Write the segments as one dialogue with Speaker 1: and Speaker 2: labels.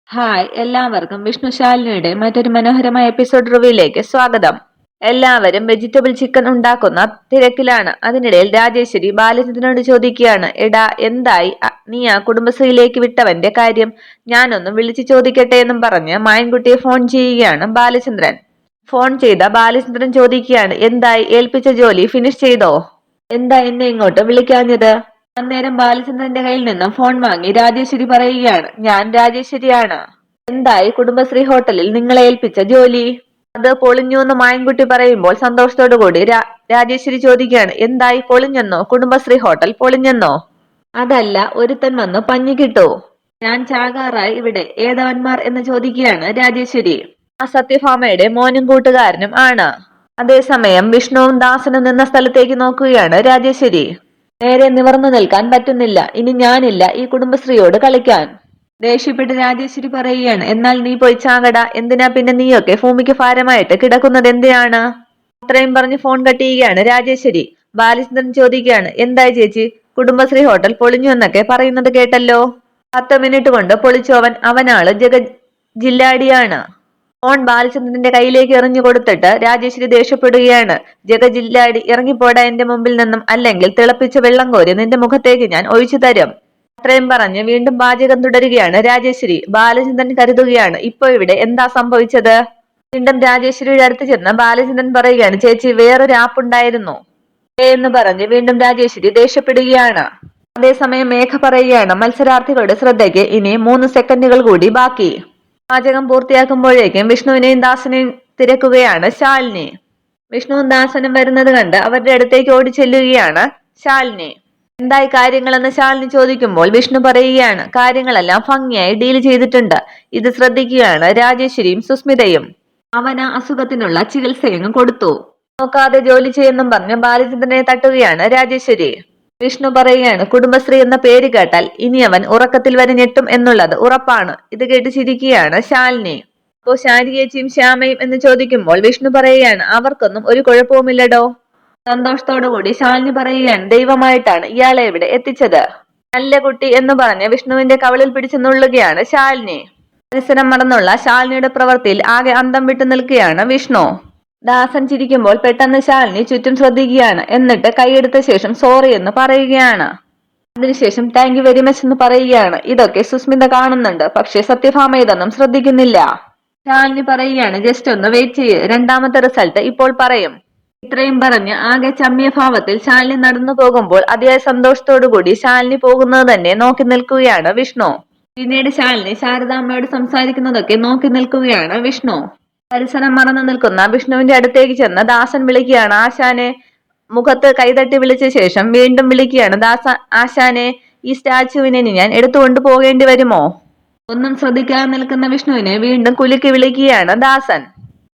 Speaker 1: Hi എല്ലാവർക്കും വിഷ്ണുശാലിനിയുടെ മറ്റൊരു മനോഹരമായ എപ്പിസോഡ് റിവ്യൂയിലേക്ക് സ്വാഗതം. എല്ലാവരും വെജിറ്റബിൾ ചിക്കൻ ഉണ്ടാക്കുന്ന തിരക്കിലാണ്. അതിനിടയിൽ രാജേശ്വരി ബാലചന്ദ്രനോട് ചോദിക്കുകയാണ്, എടാ എന്തായി നീ ആ കുടുംബശ്രീയിലേക്ക് വിട്ടവന്റെ കാര്യം? ഞാനൊന്ന് വിളിച്ചു ചോദിക്കട്ടെ എന്നും പറഞ്ഞ് മായൻകുട്ടിയെ ഫോൺ ചെയ്യുകയാണ് ബാലചന്ദ്രൻ. ഫോൺ ചെയ്ത ബാലചന്ദ്രൻ ചോദിക്കുകയാണ്, എന്തായി, ഏൽപ്പിച്ച ജോലി ഫിനിഷ് ചെയ്തോ? എന്താ എന്നെ ഇങ്ങോട്ട് വിളിക്കാഞ്ഞത്? അന്നേരം ബാലചന്ദ്രന്റെ കയ്യിൽ നിന്നും ഫോൺ വാങ്ങി രാജേശ്വരി പറയുകയാണ്, ഞാൻ രാജേശ്വരിയാണ്. എന്തായി കുടുംബശ്രീ ഹോട്ടലിൽ നിങ്ങളെ ഏൽപ്പിച്ച ജോലി? അത് പൊളിഞ്ഞു എന്ന് മായൻകുട്ടി പറയുമ്പോൾ സന്തോഷത്തോടു കൂടി രാജേശ്വരി ചോദിക്കുകയാണ്, എന്തായി, പൊളിഞ്ഞെന്നോ? കുടുംബശ്രീ ഹോട്ടൽ പൊളിഞ്ഞെന്നോ? അതല്ല, ഒരുത്തൻ വന്നു പഞ്ഞി കിട്ടു. ഞാൻ ചാകാറായി ഇവിടെ. ഏതവന്മാർ എന്ന് ചോദിക്കുകയാണ് രാജേശ്വരി. ആ സത്യഭാമയുടെ മോനും കൂട്ടുകാരനും ആണ്. അതേസമയം വിഷ്ണുവും ദാസനും നിന്ന സ്ഥലത്തേക്ക് നോക്കുകയാണ് രാജേശ്വരി. നേരെ നിവർന്നു നിൽക്കാൻ പറ്റുന്നില്ല. ഇനി ഞാനില്ല ഈ കുടുംബശ്രീയോട് കളിക്കാൻ. ദേഷ്യപ്പെട്ട് രാജേശ്വരി പറയുകയാണ്, എന്നാൽ നീ പോയി ചാകട. എന്തിനാ പിന്നെ നീയൊക്കെ ഭൂമിക്ക് ഭാരമായിട്ട് കിടക്കുന്നത് എന്തിനാണ്? അത്രയും പറഞ്ഞ് ഫോൺ കട്ട് ചെയ്യുകയാണ് രാജേശ്വരി. ബാലചന്ദ്രൻ ചോദിക്കുകയാണ്, എന്തായി ചേച്ചി, കുടുംബശ്രീ ഹോട്ടൽ പൊളിഞ്ഞു എന്നൊക്കെ പറയുന്നത് കേട്ടല്ലോ. 10 മിനിറ്റ് കൊണ്ട് പൊളിച്ചു. അവനാള് ജില്ലാടിയാണ്. ഫോൺ ബാലചന്ദ്രന്റെ കയ്യിലേക്ക് എറിഞ്ഞു കൊടുത്തിട്ട് രാജേശ്വരി ദേഷ്യപ്പെടുകയാണ്. ജഗജില്ലാടി, ഇറങ്ങിപ്പോടാ എന്റെ മുമ്പിൽ നിന്നും, അല്ലെങ്കിൽ തിളപ്പിച്ച വെള്ളം കോരി നിന്റെ മുഖത്തേക്ക് ഞാൻ ഒഴിച്ചു തരും. അത്രയും പറഞ്ഞ് വീണ്ടും പാചകം തുടരുകയാണ് രാജേശ്വരി. ബാലചന്ദ്രൻ കരുതുകയാണ്, ഇപ്പൊ ഇവിടെ എന്താ സംഭവിച്ചത്? വീണ്ടും രാജേശ്വരിയുടെ അടുത്ത് ചെന്ന് ബാലചന്ദ്രൻ പറയുകയാണ്, ചേച്ചി വേറൊരു ആപ്പ് ഉണ്ടായിരുന്നു എന്ന് പറഞ്ഞ് വീണ്ടും രാജേശ്വരി ദേഷ്യപ്പെടുകയാണ്. അതേസമയം മേഘ പറയുകയാണ്, മത്സരാർത്ഥികളുടെ ശ്രദ്ധയ്ക്ക് ഇനി 3 സെക്കൻഡുകൾ കൂടി ബാക്കി. പാചകം പൂർത്തിയാക്കുമ്പോഴേക്കും വിഷ്ണുവിനെയും ദാസനെയും തിരക്കുകയാണ് ശാലിനി. വിഷ്ണുവും ദാസനും വരുന്നത് കണ്ട് അവരുടെ അടുത്തേക്ക് ഓടി ചെല്ലുകയാണ് ശാലിനി. എന്തായി കാര്യങ്ങളെന്ന് ശാലിനി ചോദിക്കുമ്പോൾ വിഷ്ണു പറയുകയാണ്, കാര്യങ്ങളെല്ലാം ഭംഗിയായി ഡീൽ ചെയ്തിട്ടുണ്ട്. ഇത് ശ്രദ്ധിക്കുകയാണ് രാജേശ്വരിയും സുസ്മിതയും. അവന് അസുഖത്തിനുള്ള ചികിത്സയും കൊടുത്തു. നോക്കാതെ ജോലി ചെയ്യുമെന്നും പറഞ്ഞ് ബാലചന്ദ്രനെ തട്ടുകയാണ് രാജേശ്വരി. വിഷ്ണു പറയുകയാണ്, കുടുംബശ്രീ എന്ന പേര് കേട്ടാൽ ഇനി അവൻ ഉറക്കത്തിൽ വരെ ഞെട്ടും എന്നുള്ളത് ഉറപ്പാണ്. ഇത് കേട്ട് ചിരിക്കുകയാണ് ശാലിനി. അപ്പോ ശാരിയേച്ചിയും ശ്യാമയും എന്ന് ചോദിക്കുമ്പോൾ വിഷ്ണു പറയുകയാണ്, അവർക്കൊന്നും ഒരു കുഴപ്പവുമില്ലടോ. സന്തോഷത്തോടു കൂടി ശാലിനി പറയുകയാണ്, ദൈവമായിട്ടാണ് ഇയാളെ ഇവിടെ എത്തിച്ചത്. നല്ല കുട്ടി എന്ന് പറഞ്ഞ് വിഷ്ണുവിന്റെ കവളിൽ പിടിച്ചു നുള്ളുകയാണ് ശാലിനി. പരിസരം മറന്നുള്ള ശാലിനിയുടെ പ്രവൃത്തിയിൽ ആകെ അന്തം വിട്ടു നിൽക്കുകയാണ് വിഷ്ണു. ദാസൻ ചിരിക്കുമ്പോൾ പെട്ടെന്ന് ശാലിനി ചുറ്റും ശ്രദ്ധിക്കുകയാണ്. എന്നിട്ട് കൈയെടുത്ത ശേഷം സോറി എന്ന് പറയുകയാണ്. അതിനുശേഷം താങ്ക് യു വെരി മച്ച് എന്ന് പറയുകയാണ്. ഇതൊക്കെ സുസ്മിത കാണുന്നുണ്ട്, പക്ഷെ സത്യഭാമ ഇതൊന്നും ശ്രദ്ധിക്കുന്നില്ല. ശാലിനി പറയുകയാണ്, ജസ്റ്റ് ഒന്ന് വെയിറ്റ് ചെയ്യ്, രണ്ടാമത്തെ റിസൾട്ട് ഇപ്പോൾ പറയും. ഇത്രയും പറഞ്ഞ് ആകെ ചമ്മിയ ഭാവത്തിൽ ശാലിനി നടന്നു പോകുമ്പോൾ അതിയായ സന്തോഷത്തോടു കൂടി ശാലിനി പോകുന്നത് തന്നെ നോക്കി നിൽക്കുകയാണ് വിഷ്ണു. പിന്നീട് ശാലിനി ശാരദാമ്മയോട് സംസാരിക്കുന്നതൊക്കെ നോക്കി നിൽക്കുകയാണ് വിഷ്ണു. പരിസരം മറന്നു നിൽക്കുന്ന വിഷ്ണുവിന്റെ അടുത്തേക്ക് ചെന്ന് ദാസൻ വിളിക്കുകയാണ്, ആശാനെ. മുഖത്ത് കൈതട്ടി വിളിച്ച ശേഷം വീണ്ടും വിളിക്കുകയാണ്, ആശാനെ, ഈ സ്റ്റാച്ചുവിനെ ഞാൻ എടുത്തുകൊണ്ട് പോകേണ്ടി വരുമോ? ഒന്നും ശ്രദ്ധിക്കാതെ നിൽക്കുന്ന വിഷ്ണുവിനെ വീണ്ടും കുലുക്കി വിളിക്കുകയാണ് ദാസൻ.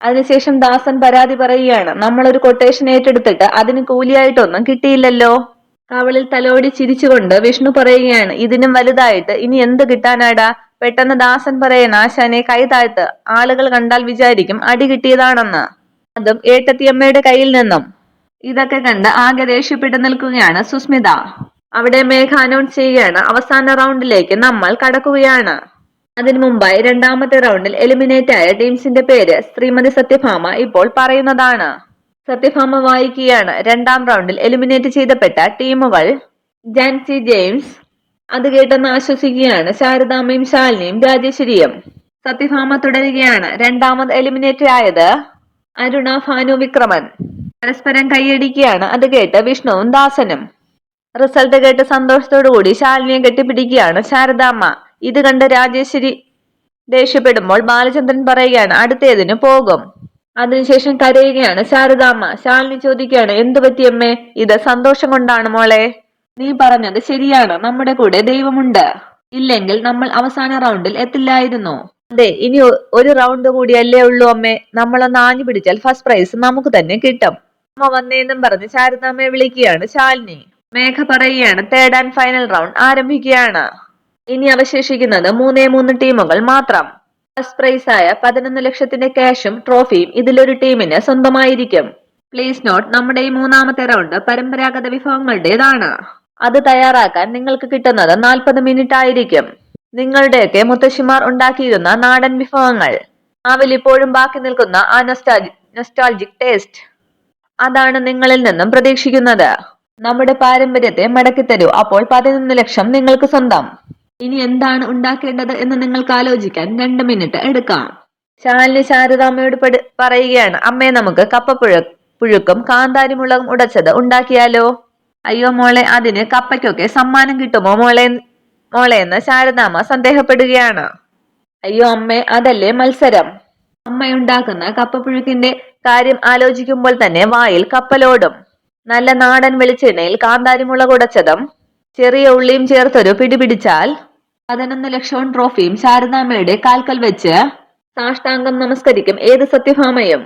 Speaker 1: അതിനുശേഷം ദാസൻ പരാതി പറയുകയാണ്, നമ്മളൊരു കൊട്ടേഷൻ ഏറ്റെടുത്തിട്ട് അതിന് കൂലിയായിട്ടൊന്നും കിട്ടിയില്ലല്ലോ. കവളിൽ തലോടി ചിരിച്ചുകൊണ്ട് വിഷ്ണു പറയുകയാണ്, ഇതിനും വലുതായിട്ട് ഇനി എന്ത് കിട്ടാനാടാ? പെട്ടെന്ന് ദാസൻ പറയുന്ന, ആശാനെ കൈ താഴ്ത്ത്, ആളുകൾ കണ്ടാൽ വിചാരിക്കും അടി കിട്ടിയതാണെന്ന്, അതും ഏട്ടത്തിയമ്മയുടെ കയ്യിൽ നിന്നും. ഇതൊക്കെ കണ്ട് ആകെ ദേഷ്യപ്പെട്ടു നിൽക്കുകയാണ് സുസ്മിത. അവിടെ മേഘ അനൗൺസ് ചെയ്യുകയാണ്, അവസാന റൗണ്ടിലേക്ക് നമ്മൾ കടക്കുകയാണ്. അതിനു മുമ്പായി രണ്ടാമത്തെ റൗണ്ടിൽ എലിമിനേറ്റ് ആയ ടീംസിന്റെ പേര് ശ്രീമതി സത്യഭാമ ഇപ്പോൾ പറയുന്നതാണ്. സത്യഭാമ വായിക്കുകയാണ്, രണ്ടാം റൗണ്ടിൽ എലിമിനേറ്റ് ചെയ്യപ്പെട്ട ടീമുകൾ ജാൻസി ജെയിംസ്. അത് കേട്ടെന്ന് ആശ്വസിക്കുകയാണ് ശാരദാമ്മയും ശാലിനിയും രാജേശ്വരിയും. സത്യഭാമ തുടരുകയാണ്, രണ്ടാമത് എലിമിനേറ്റ് ആയത് അരുണ, ഭാനു, വിക്രമൻ. പരസ്പരം കൈയടിക്കുകയാണ്. അത് കേട്ട് വിഷ്ണുവും ദാസനും. റിസൾട്ട് കേട്ട് സന്തോഷത്തോടു കൂടി ശാലിനിയെ കെട്ടിപ്പിടിക്കുകയാണ് ശാരദാമ്മ. ഇത് കണ്ട് രാജേശ്വരി ദേഷ്യപ്പെടുമ്പോൾ ബാലചന്ദ്രൻ പറയുകയാണ്, അടുത്തേതിന് പോകും. അതിനുശേഷം കരയുകയാണ് ശാരദാമ്മ. ശാലിനി ചോദിക്കുകയാണ്, എന്തു പറ്റിയമ്മേ? ഇത് സന്തോഷം കൊണ്ടാണ് മോളെ. നീ പറഞ്ഞത് ശരിയാണ്, നമ്മുടെ കൂടെ ദൈവമുണ്ട്. ഇല്ലെങ്കിൽ നമ്മൾ അവസാന റൗണ്ടിൽ എത്തില്ലായിരുന്നു. അതെ, ഇനി ഒരു റൗണ്ട് കൂടിയല്ലേ ഉള്ളൂ അമ്മേ. നമ്മളൊന്ന് ആഞ്ഞു പിടിച്ചാൽ ഫസ്റ്റ് പ്രൈസ് നമുക്ക് തന്നെ കിട്ടും. അമ്മ വന്നേന്നും പറഞ്ഞ് ശാരദാമ്മയെ വിളിക്കുകയാണ് ശാലിനി. മേഘ പറയുകയാണ്, തേർഡ് ആൻഡ് ഫൈനൽ റൗണ്ട് ആരംഭിക്കുകയാണ്. ഇനി അവശേഷിക്കുന്നത് 3 ടീമുകൾ മാത്രം. ഫസ്റ്റ് പ്രൈസ് ആയ 11 ലക്ഷത്തിന്റെ ക്യാഷും ട്രോഫിയും ഇതിലൊരു ടീമിന് സ്വന്തമായിരിക്കും. പ്ലീസ് നോട്ട്, നമ്മുടെ ഈ മൂന്നാമത്തെ റൗണ്ട് പരമ്പരാഗത വിഭവങ്ങളുടേതാണ്. അത് തയ്യാറാക്കാൻ നിങ്ങൾക്ക് കിട്ടുന്നത് 40 മിനിറ്റ് ആയിരിക്കും. നിങ്ങളുടെയൊക്കെ മുത്തശ്ശിമാർ ഉണ്ടാക്കിയിരുന്ന നാടൻ വിഭവങ്ങൾ. നാവിൽ ഇപ്പോഴും ബാക്കി നിൽക്കുന്ന ആ നൊസ്റ്റാൾജിക് ടേസ്റ്റ്. അതാണ് നിങ്ങളിൽ നിന്നും പ്രതീക്ഷിക്കുന്നത്. നമ്മുടെ പാരമ്പര്യത്തെ മടക്കിത്തരൂ, അപ്പോൾ 11 ലക്ഷം നിങ്ങൾക്ക് സ്വന്തം. ഇനി എന്താണ് ഉണ്ടാക്കേണ്ടത് എന്ന് നിങ്ങൾക്ക് ആലോചിക്കാൻ 2 മിനിറ്റ് എടുക്കാം. ശാലിനി ശാരദാമ്മയോട് പറയുകയാണ്, അമ്മേ, നമുക്ക് പുഴുക്കും കാന്താരിമുളകും ഉടച്ചത് ഉണ്ടാക്കിയാലോ? അയ്യോ മോളെ, അതിന് കപ്പയ്ക്കൊക്കെ സമ്മാനം കിട്ടുമോ മോളെന്ന് ശാരദാമ്മ സന്ദേഹപ്പെടുകയാണ്. അയ്യോ അമ്മേ, അതല്ലേ മത്സരം. അമ്മയുണ്ടാക്കുന്ന കപ്പപ്പുഴുക്കിന്റെ കാര്യം ആലോചിക്കുമ്പോൾ തന്നെ വായിൽ കപ്പലോടും. നല്ല നാടൻ വെളിച്ചെണ്ണയിൽ കാന്താരിമുളക് ഉടച്ചതും ചെറിയ ഉള്ളിയും ചേർത്തൊരു പിടിപിടിച്ചാൽ 11 ലക്ഷവും ട്രോഫിയും ശാരദാമ്മയുടെ കാൽക്കൽ വെച്ച് സാഷ്ടാംഗം നമസ്കരിക്കും ഏത് സത്യഭാമയും.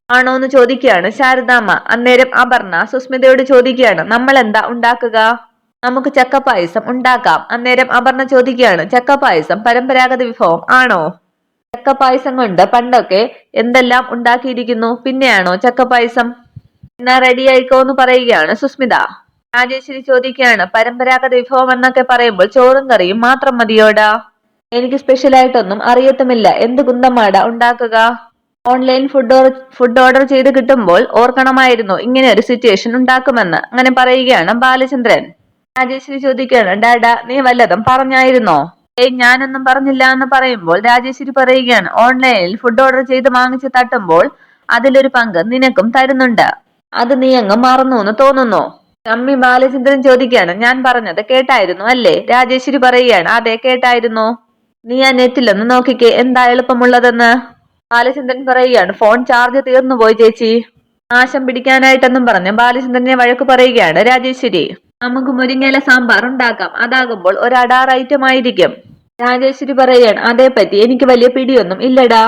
Speaker 1: ആണോന്ന് ചോദിക്കുകയാണ് ശാരദാമ്മ. അന്നേരം അപർണ സുസ്മിതയോട് ചോദിക്കുകയാണ്, നമ്മൾ എന്താ ഉണ്ടാക്കുക? നമുക്ക് ചക്കപ്പായസം ഉണ്ടാക്കാം. അന്നേരം അപർണ ചോദിക്കുകയാണ്, ചക്കപ്പായസം പരമ്പരാഗത വിഭവം ആണോ? ചക്കപ്പായസം കൊണ്ട് പണ്ടൊക്കെ എന്തെല്ലാം ഉണ്ടാക്കിയിരിക്കുന്നു, പിന്നെയാണോ ചക്കപ്പായസം? എന്നാ റെഡി ആയിക്കോന്ന് പറയുകയാണ് സുസ്മിത. രാജേശ്വരി ചോദിക്കുകയാണ്, പരമ്പരാഗത വിഭവം എന്നൊക്കെ പറയുമ്പോൾ ചോറും കറിയും മാത്രം മതിയോടാ? എനിക്ക് സ്പെഷ്യലായിട്ടൊന്നും അറിയത്തുമില്ല. എന്ത് കുന്തമാടാ ഉണ്ടാക്കുക? ഓൺലൈൻ ഫുഡ് ഓർഡർ ചെയ്ത് കിട്ടുമ്പോൾ ഓർക്കണമായിരുന്നു ഇങ്ങനെ ഒരു സിറ്റുവേഷൻ ഉണ്ടാക്കുമെന്ന്. അങ്ങനെ പറയുകയാണ് ബാലചന്ദ്രൻ. രാജേശ്വരി ചോദിക്കുകയാണ്, ഡാഡാ, നീ വല്ലതും പറഞ്ഞായിരുന്നോ? ഞാനൊന്നും പറഞ്ഞില്ല എന്ന് പറയുമ്പോൾ രാജേശ്വരി പറയുകയാണ്, ഓൺലൈനിൽ ഫുഡ് ഓർഡർ ചെയ്ത് വാങ്ങിച്ച് തട്ടുമ്പോൾ അതിലൊരു പങ്ക് നിനക്കും തരുന്നുണ്ട്. അത് നീ അങ്ങ് മറന്നു എന്ന് തോന്നുന്നു. അമ്മി ബാലചന്ദ്രൻ ചോദിക്കുകയാണ്, ഞാൻ പറഞ്ഞത് കേട്ടായിരുന്നു അല്ലേ? രാജേശ്വരി പറയുകയാണ്, അതെ കേട്ടായിരുന്നു. നീ ആ നെറ്റിലൊന്ന് നോക്കിക്കേ, എന്താ എളുപ്പമുള്ളതെന്ന്. ബാലചന്ദ്രൻ പറയുകയാണ്, ഫോൺ ചാർജ് തീർന്നു പോയി ചേച്ചി. നാശം പിടിക്കാനായിട്ടെന്നും പറഞ്ഞ് ബാലചന്ദ്രനെ വഴക്ക് പറയുകയാണ് രാജേശ്വരി. നമുക്ക് മുരിങ്ങയില സാമ്പാർ ഉണ്ടാക്കാം, അതാകുമ്പോൾ ഒരു അടാർ ഐറ്റം ആയിരിക്കും. രാജേശ്വരി പറയുകയാണ്, അതേപ്പറ്റി എനിക്ക് വലിയ പിടിയൊന്നും ഇല്ലടാ.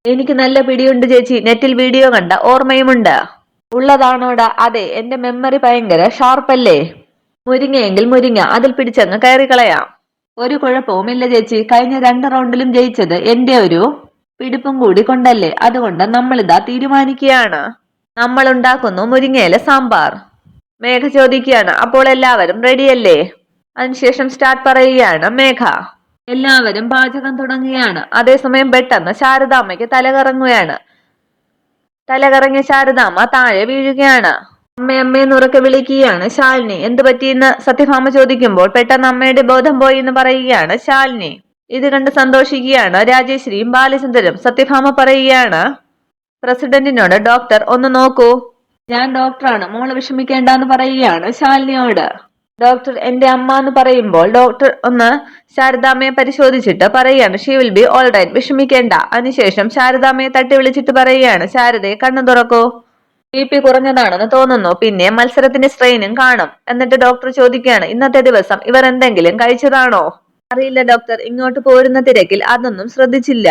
Speaker 1: എനിക്ക് നല്ല പിടിയുണ്ട് ചേച്ചി, നെറ്റിൽ വീഡിയോ കണ്ട ഓർമ്മയുമുണ്ട്. ഉള്ളതാണോടാ? അതെ, എന്റെ മെമ്മറി ഭയങ്കര ഷാർപ്പല്ലേ. മുരിങ്ങയെങ്കിൽ മുരിങ്ങ, അതിൽ പിടിച്ചങ്ങ് കയറി കളയാം. ഒരു കുഴപ്പവുമില്ല ചേച്ചി, കഴിഞ്ഞ 2 റൗണ്ടിലും ജയിച്ചത് എന്റെ ഒരു പിടിപ്പും കൂടി കൊണ്ടല്ലേ. അതുകൊണ്ട് നമ്മളിതാ തീരുമാനിക്കുകയാണ്, നമ്മൾ ഉണ്ടാക്കുന്നു മുരിങ്ങയില സാമ്പാർ. മേഘ ചോദിക്കുകയാണ്, അപ്പോൾ എല്ലാവരും റെഡിയല്ലേ? അതിനുശേഷം സ്റ്റാർട്ട് പറയുകയാണ് മേഘ. എല്ലാവരും പാചകം തുടങ്ങുകയാണ്. അതേസമയം പെട്ടെന്ന് ശാരദാമ്മയ്ക്ക് തലകറങ്ങിയ ശാരദാമ്മ താഴെ വീഴുകയാണ്. അമ്മയെന്ന് ഉറക്കെ വിളിക്കുകയാണ് ശാലിനി. എന്ത് പറ്റിയെന്ന് സത്യഭാമ ചോദിക്കുമ്പോൾ പെട്ടെന്ന് അമ്മയുടെ ബോധം പോയി എന്ന് പറയുകയാണ് ശാലിനി. ഇത് കണ്ട് സന്തോഷിക്കുകയാണ് രാജേശ്വരിയും ബാലചന്ദ്രനും. സത്യഭാമ പറയുകയാണ് പ്രസിഡന്റിനോട്, ഡോക്ടർ ഒന്ന് നോക്കൂ. ഞാൻ ഡോക്ടറാണ്, മോള് വിഷമിക്കേണ്ടെന്ന് പറയുകയാണ് ശാലിനിയോട്. ഡോക്ടർ എന്റെ അമ്മ എന്ന് പറയുമ്പോൾ ഡോക്ടർ ഒന്ന് ശാരദാമ്മയെ പരിശോധിച്ചിട്ട് പറയുകയാണ്, she will be all right, വിഷമിക്കേണ്ട. അതിനുശേഷം ശാരദാമ്മയെ തട്ടി വിളിച്ചിട്ട് പറയുകയാണ്, ശാരദയെ കണ്ണു തുറക്കൂ, BP കുറഞ്ഞതാണെന്ന് തോന്നുന്നു, പിന്നെ മത്സരത്തിന്റെ സ്ട്രെയിനും കാണും. എന്നിട്ട് ഡോക്ടർ ചോദിക്കുകയാണ്, ഇന്നത്തെ ദിവസം ഇവർ എന്തെങ്കിലും കഴിച്ചതാണോ? അറിയില്ല ഡോക്ടർ, ഇങ്ങോട്ട് പോരുന്ന തിരക്കിൽ അതൊന്നും ശ്രദ്ധിച്ചില്ല.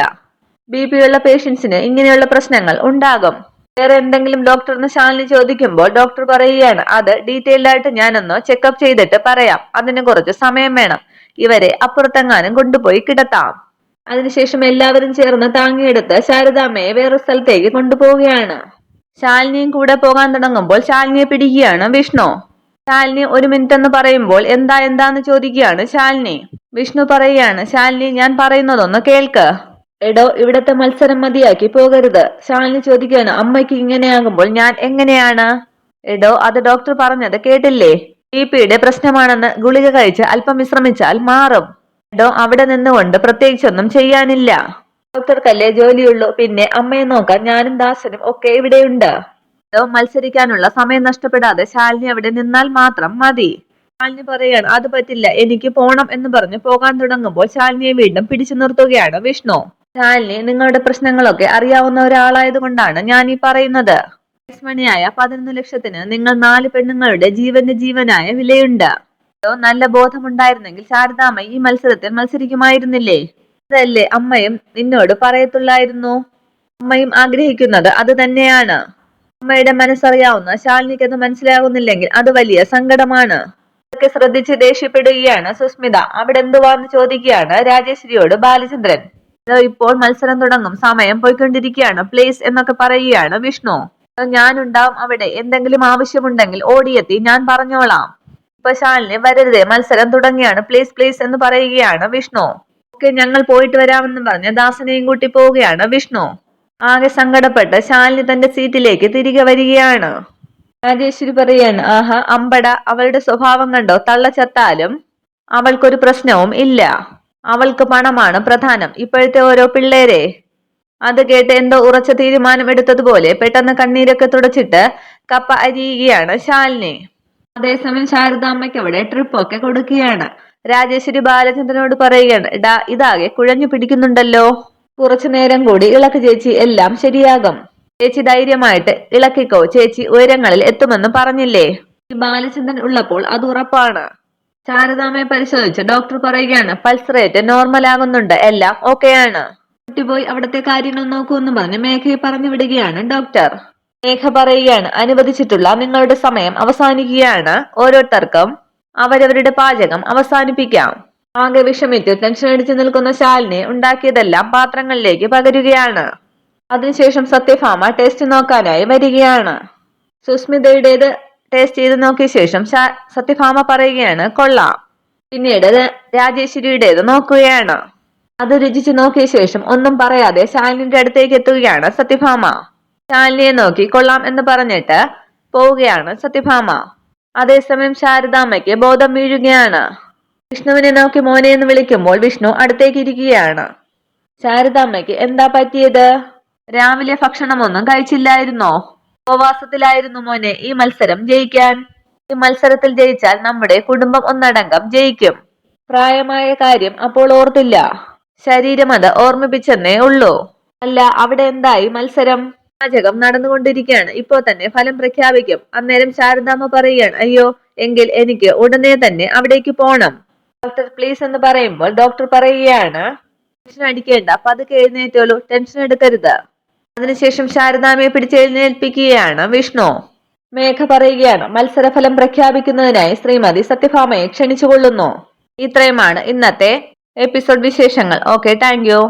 Speaker 1: BP ഉള്ള പേഷ്യൻസിന് ഇങ്ങനെയുള്ള പ്രശ്നങ്ങൾ ഉണ്ടാകും. വേറെ എന്തെങ്കിലും ഡോക്ടറിന് ശാലിനി ചോദിക്കുമ്പോൾ ഡോക്ടർ പറയുകയാണ്, അത് ഡീറ്റെയിൽഡ് ആയിട്ട് ഞാനൊന്ന് ചെക്കപ്പ് ചെയ്തിട്ട് പറയാം, അതിന് കുറച്ച് സമയം വേണം. ഇവരെ അപ്പുറത്തെങ്ങാനും കൊണ്ടുപോയി കിടത്താം. അതിനുശേഷം എല്ലാവരും ചേർന്ന് താങ്ങിയെടുത്ത് ശാരദാമ്മയെ വേറെ സ്ഥലത്തേക്ക് കൊണ്ടുപോവുകയാണ്. ശാലിനിയും കൂടെ പോകാൻ തുടങ്ങുമ്പോൾ ശാലിനിയെ പിടിക്കുകയാണ് വിഷ്ണു. ശാലിനി 1 മിനിറ്റ് എന്ന് പറയുമ്പോൾ എന്താന്ന് ചോദിക്കുകയാണ് ശാലിനി. വിഷ്ണു പറയുകയാണ്, ശാലിനി, ഞാൻ പറയുന്നതൊന്ന് കേൾക്ക്. എടോ, ഇവിടത്തെ മത്സരം മതിയാക്കി പോകരുത്. ശാലിനി ചോദിക്കുകയാണ്, അമ്മയ്ക്ക് ഇങ്ങനെയാകുമ്പോൾ ഞാൻ എങ്ങനെയാണ്? എടോ, അത് ഡോക്ടർ പറഞ്ഞത് കേട്ടില്ലേ? BP പ്രശ്നമാണെന്ന്. ഗുളിക കഴിച്ച് അല്പം വിശ്രമിച്ചാൽ മാറും. എടോ, അവിടെ നിന്നുകൊണ്ട് പ്രത്യേകിച്ചൊന്നും ചെയ്യാനില്ല. ഡോക്ടർക്കല്ലേ ജോലിയുള്ളൂ, പിന്നെ അമ്മയെ നോക്കാൻ ഞാനും ദാസനും ഒക്കെ ഇവിടെയുണ്ട്. മത്സരിക്കാനുള്ള സമയം നഷ്ടപ്പെടാതെ ശാലിനി അവിടെ നിന്നാൽ മാത്രം മതി. ശാലിനി പറയാണ്, അത് പറ്റില്ല, എനിക്ക് പോണം എന്ന് പറഞ്ഞ് പോകാൻ തുടങ്ങുമ്പോൾ ശാലിനിയെ വീണ്ടും പിടിച്ചു നിർത്തുകയാണ് വിഷ്ണു. ശാലിനി, നിങ്ങളുടെ പ്രശ്നങ്ങളൊക്കെ അറിയാവുന്ന ഒരാളായത് കൊണ്ടാണ് ഞാൻ ഈ പറയുന്നത്. മണിയായ 11 ലക്ഷത്തിന് നിങ്ങൾ 4 പെണ്ണുങ്ങളുടെ ജീവനായ വിലയുണ്ട്. നല്ല ബോധമുണ്ടായിരുന്നെങ്കിൽ ശാരദാമ്മ ഈ മത്സരത്തിൽ മത്സരിക്കുമായിരുന്നില്ലേ? അതല്ലേ അമ്മയും നിന്നോട് പറയത്തുള്ളായിരുന്നു. അമ്മയും ആഗ്രഹിക്കുന്നത് അത് തന്നെയാണ്. അമ്മയുടെ മനസ്സറിയാവുന്ന ശാലിനിക്ക് അത് മനസ്സിലാകുന്നില്ലെങ്കിൽ അത് വലിയ സങ്കടമാണ്. ഇതൊക്കെ ശ്രദ്ധിച്ച് ദേഷ്യപ്പെടുകയാണ് സുസ്മിത. അവിടെ എന്തുവാന്ന് ചോദിക്കുകയാണ് രാജേശ്വരിയോട് ബാലചന്ദ്രൻ. ഇപ്പോൾ മത്സരം തുടങ്ങും, സമയം പോയിക്കൊണ്ടിരിക്കുകയാണ്, പ്ലീസ് എന്നൊക്കെ പറയുകയാണ് വിഷ്ണു. ഞാനുണ്ടാവും അവിടെ, എന്തെങ്കിലും ആവശ്യമുണ്ടെങ്കിൽ ഓടിയെത്തി ഞാൻ പറഞ്ഞോളാം. ഇപ്പൊ ശാലിനി വരരുതേ, മത്സരം തുടങ്ങിയാണ്, പ്ലീസ് പ്ലീസ് എന്ന് പറയുകയാണ് വിഷ്ണു. ഓക്കെ, ഞങ്ങൾ പോയിട്ട് വരാമെന്ന് പറഞ്ഞ് ദാസനെയും കൂട്ടി പോവുകയാണ് വിഷ്ണു. ആകെ സങ്കടപ്പെട്ട് ശാലിനി തന്റെ സീറ്റിലേക്ക് തിരികെ വരികയാണ്. രാജേശ്വരി പറയാണ്, ആഹാ അമ്പട, അവളുടെ സ്വഭാവം കണ്ടോ, തള്ള ചത്താലും അവൾക്കൊരു പ്രശ്നവും ഇല്ല. അവൾക്ക് പണമാണ് പ്രധാനം. ഇപ്പോഴത്തെ ഓരോ പിള്ളേരെ. അത് കേട്ട് എന്തോ ഉറച്ച തീരുമാനം എടുത്തതുപോലെ പെട്ടെന്ന് കണ്ണീരൊക്കെ തുടച്ചിട്ട് കപ്പ അരിയുകയാണ് ശാലിനി. അതേസമയം ശാരദാമ്മയ്ക്ക് അവിടെ ട്രിപ്പൊക്കെ കൊടുക്കുകയാണ്. രാജേശ്വരി ബാലചന്ദ്രനോട് പറയുകയാണ്, ഇതാകെ കുഴഞ്ഞു പിടിക്കുന്നുണ്ടല്ലോ, കുറച്ചു നേരം കൂടി ഇളക്ക് ചേച്ചി, എല്ലാം ശരിയാകും. ചേച്ചി ധൈര്യമായിട്ട് ഇളക്കിക്കോ, ചേച്ചി ഉയരങ്ങളിൽ എത്തുമെന്ന് പറഞ്ഞില്ലേ. ഈ ബാലചന്ദ്രൻ ഉള്ളപ്പോൾ അത് ഉറപ്പാണ്. ശാരദാമ്മയെ പരിശോധിച്ച് ഡോക്ടർ പറയുകയാണ്, പൾസ് റേറ്റ് നോർമൽ ആകുന്നുണ്ട്, എല്ലാം ഓക്കെയാണ്. കുട്ടി പോയി അവിടുത്തെ കാര്യങ്ങൾ നോക്കൂന്ന് പറഞ്ഞ് മേഘയെ പറഞ്ഞു വിടുകയാണ് ഡോക്ടർ. മേഘ പറയുകയാണ്, അനുവദിച്ചിട്ടുള്ള നിങ്ങളുടെ സമയം അവസാനിക്കുകയാണ്. ഓരോരുത്തർക്കും അവരവരുടെ പാചകം അവസാനിപ്പിക്കാം. ആകെ വിഷമിച്ച് ടെൻഷൻ അടിച്ചു നിൽക്കുന്ന ശാലിനി ഉണ്ടാക്കിയതെല്ലാം പാത്രങ്ങളിലേക്ക് പകരുകയാണ്. അതിനുശേഷം സത്യഭാമ ടേസ്റ്റ് നോക്കാനായി വരികയാണ്. സുസ്മിതയുടേത് ടേസ്റ്റ് ചെയ്ത് നോക്കിയ ശേഷം സത്യഭാമ പറയുകയാണ്, കൊള്ളാം. പിന്നീട് രാജേശ്വരിയുടേത് നോക്കുകയാണ്. അത് രുചിച്ചു നോക്കിയ ശേഷം ഒന്നും പറയാതെ ശാലിനിയുടെ അടുത്തേക്ക് എത്തുകയാണ് സത്യഭാമ. ശാലിനിയെ നോക്കി കൊള്ളാം എന്ന് പറഞ്ഞിട്ട് പോവുകയാണ് സത്യഭാമ. അതേസമയം ശാരദാമ്മയ്ക്ക് ബോധം വീഴുകയാണ്. വിഷ്ണുവിനെ നോക്കി മോനെ എന്ന് വിളിക്കുമ്പോൾ വിഷ്ണു അടുത്തേക്ക് ഇരിക്കുകയാണ്. ശാരദാമ്മയ്ക്ക് എന്താ പറ്റിയത്? രാവിലെ ഭക്ഷണമൊന്നും കഴിച്ചില്ലായിരുന്നോ? ഉപവാസത്തിലായിരുന്നു മോനെ. ഈ മത്സരം ജയിക്കാൻ. ഈ മത്സരത്തിൽ ജയിച്ചാൽ നമ്മുടെ കുടുംബം ഒന്നടങ്കം ജയിക്കും. പ്രായമായ കാര്യം അപ്പോൾ ഓർത്തില്ല, ശരീരം അത് ഓർമ്മിപ്പിച്ചെന്നേ ഉള്ളൂ. അല്ല, അവിടെ എന്തായി മത്സരം? പാചകം നടന്നുകൊണ്ടിരിക്കുകയാണ്, ഇപ്പോ തന്നെ ഫലം പ്രഖ്യാപിക്കും. അന്നേരം ശാരദാമ്മ പറയുകയാണ്, അയ്യോ, എങ്കിൽ എനിക്ക് ഉടനെ തന്നെ അവിടേക്ക് പോണം. ഡോക്ടർ പ്ലീസ് എന്ന് പറയുമ്പോൾ ഡോക്ടർ പറയുകയാണ്, ടെൻഷൻ അടിക്കേണ്ട, പതുക്കെ എഴുന്നേറ്റോളൂ, ടെൻഷൻ എടുക്കരുത്. അതിനുശേഷം ശാരദാമ്മയെ പിടിച്ചെഴുന്നേൽപ്പിക്കുകയാണ് വിഷ്ണു. മേഘ പറയുകയാണ്, മത്സരഫലം പ്രഖ്യാപിക്കുന്നതിനായി ശ്രീമതി സത്യഭാമയെ ക്ഷണിച്ചുകൊള്ളുന്നു. ഇത്രയുമാണ് ഇന്നത്തെ എപ്പിസോഡ് വിശേഷങ്ങൾ. Okay, thank you.